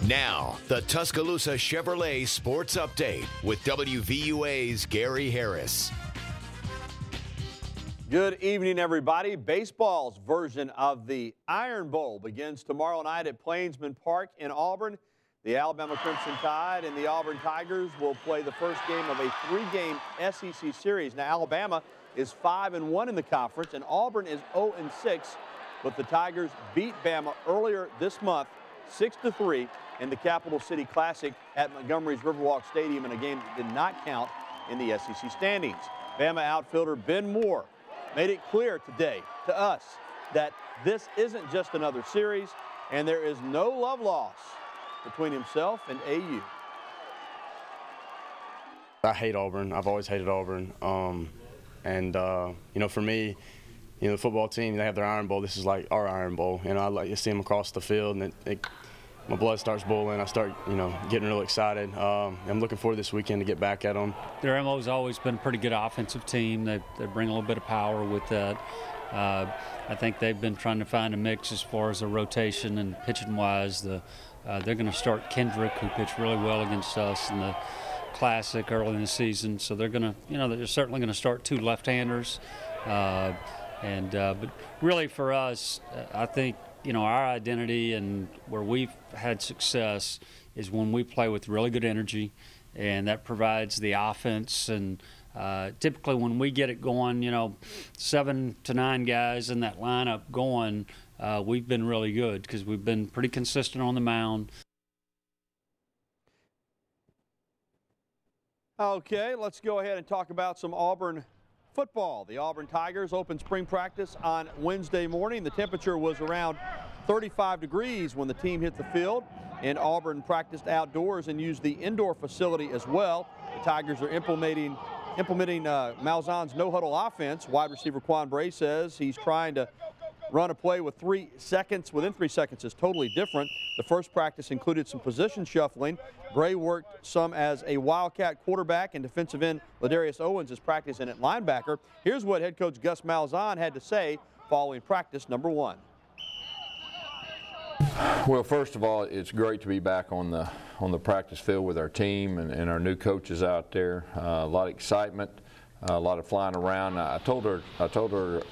Now, the Tuscaloosa Chevrolet Sports Update with WVUA's Gary Harris. Good evening, everybody. Baseball's version of the Iron Bowl begins tomorrow night at Plainsman Park in Auburn. The Alabama Crimson Tide and the Auburn Tigers will play the first game of a three-game SEC series. Now, Alabama is 5-1 in the conference, and Auburn is 0-6. But the Tigers beat Bama earlier this month, 6-3, in the Capital City Classic at Montgomery's Riverwalk Stadium in a game that did not count in the SEC standings. Bama outfielder Ben Moore made it clear today to us that this isn't just another series, and there is no love lost between himself and AU. I hate Auburn. I've always hated Auburn. You know, for me, you know, the football team, they have their Iron Bowl. This is like our Iron Bowl. You know, I like to see them across the field, and my blood starts boiling. I start, you know, getting real excited. I'm looking forward this weekend to get back at them. Their MO's always been a pretty good offensive team. They bring a little bit of power with that. I think they've been trying to find a mix as far as a rotation and pitching-wise. They're going to start Kendrick, who pitched really well against us in the Classic early in the season. So they're going to, you know, they're certainly going to start two left-handers. But really for us, I think, you know, our identity and where we've had success is when we play with really good energy, and that provides the offense. And typically when we get it going, you know, 7 to 9 guys in that lineup going, we've been really good because we've been pretty consistent on the mound. Okay, let's go ahead and talk about some Auburn football. The Auburn Tigers opened spring practice on Wednesday morning. The temperature was around 35 degrees when the team hit the field, and Auburn practiced outdoors and used the indoor facility as well. The Tigers are implementing Malzahn's no-huddle offense. Wide receiver Quan Bray says he's trying to run a play with 3 seconds. Within 3 seconds is totally different. The first practice included some position shuffling. Bray worked some as a Wildcat quarterback, and defensive end Ladarius Owens is practicing at linebacker. Here's what head coach Gus Malzahn had to say following practice number 1. Well, first of all, it's great to be back on the practice field with our team and our new coaches out there. A lot of excitement. A lot of flying around. I told our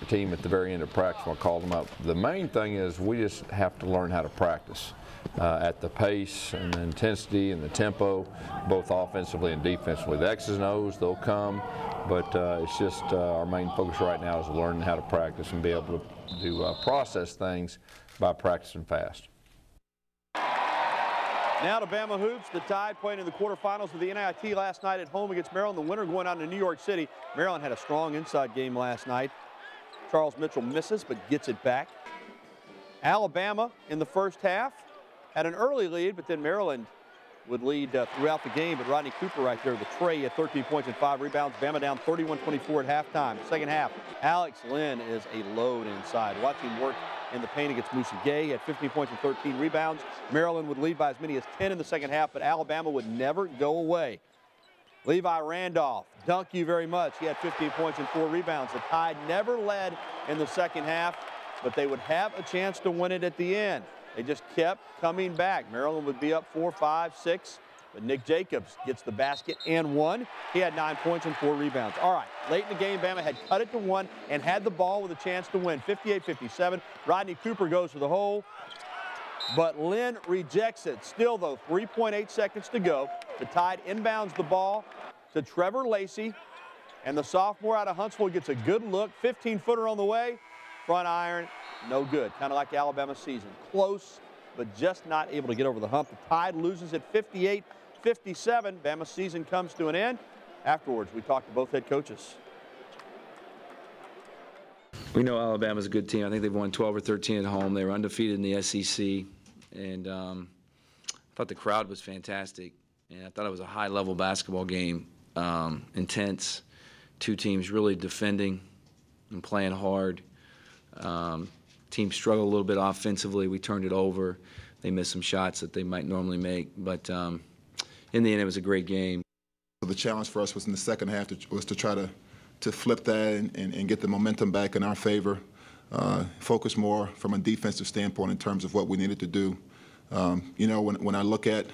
team at the very end of practice when I called them up, the main thing is we just have to learn how to practice at the pace and the intensity and the tempo, both offensively and defensively. The X's and O's, they'll come, but it's just our main focus right now is learning how to practice and be able to process things by practicing fast. Now to Bama hoops. The Tide playing in the quarterfinals of the NIT last night at home against Maryland. The winner going on to New York City. Maryland had a strong inside game last night. Charles Mitchell misses but gets it back. Alabama in the first half had an early lead, but then Maryland would lead throughout the game. But Rodney Cooper right there, the tray at 13 points and 5 rebounds. Bama down 31-24 at halftime. Second half, Alex Lynn is a load inside. Watch him work in the paint against Musa Gay. He had 15 points and 13 rebounds. Maryland would lead by as many as 10 in the second half, but Alabama would never go away. Levi Randolph, thank you very much. He had 15 points and 4 rebounds. The Tide never led in the second half, but they would have a chance to win it at the end. They just kept coming back. Maryland would be up 4, 5, 6, but Nick Jacobs gets the basket and 1. He had 9 points and 4 rebounds. All right, late in the game, Bama had cut it to 1 and had the ball with a chance to win, 58-57. Rodney Cooper goes to the hole, but Lynn rejects it. Still, though, 3.8 seconds to go. The Tide inbounds the ball to Trevor Lacey, and the sophomore out of Huntsville gets a good look. 15-footer on the way. Front iron, no good. Kind of like Alabama's season. Close, but just not able to get over the hump. The Tide loses at 58-57. Bama's season comes to an end. Afterwards, we talked to both head coaches. We know Alabama's a good team. I think they've won 12 or 13 at home. They were undefeated in the SEC. And I thought the crowd was fantastic. And I thought it was a high-level basketball game, intense. Two teams really defending and playing hard. Team struggled a little bit offensively. We turned it over. They missed some shots that they might normally make. But in the end, it was a great game. The challenge for us was in the second half was to try to flip that and get the momentum back in our favor, focus more from a defensive standpoint in terms of what we needed to do You know, when I look at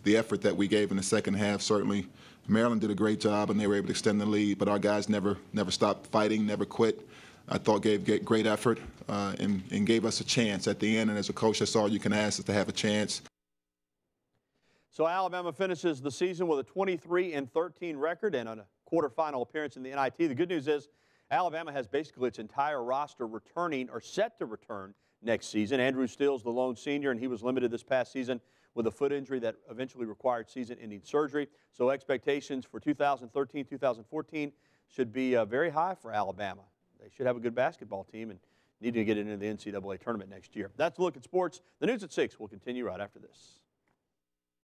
the effort that we gave in the second half, certainly Maryland did a great job and they were able to extend the lead, but our guys never stopped fighting, never quit. I thought gave great effort and gave us a chance at the end, and as a coach, that's all you can ask is to have a chance. So Alabama finishes the season with a 23-13 record and a quarterfinal appearance in the NIT. The good news is Alabama has basically its entire roster returning or set to return next season. Andrew Steele's the lone senior, and he was limited this past season with a foot injury that eventually required season-ending surgery. So expectations for 2013-2014 should be very high for Alabama. They should have a good basketball team and need to get into the NCAA tournament next year. That's a look at sports. The news at 6 will continue right after this.